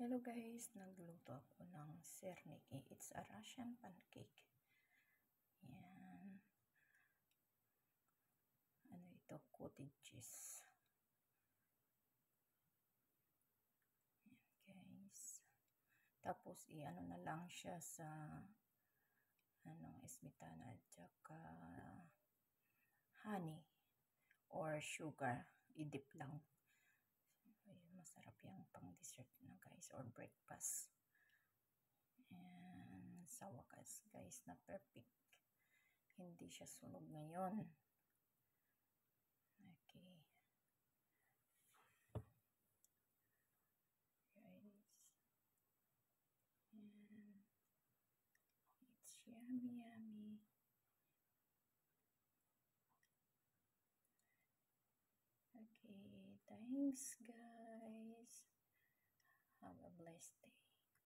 Hello guys, nagluto ako ng serniki. It's a Russian pancake. Yan. Ano ito? Cottage cheese. Yan guys. Tapos i-ano na lang siya sa smetana at saka honey or sugar. I-dip lang. Ayun, masarap yung pang dessert na guys or breakfast. And sa wakas guys na perfect. Hindi siya sunog ngayon. Okay. Guys. And it's yummy, yummy. Okay, thanks guys. Have a blessed day.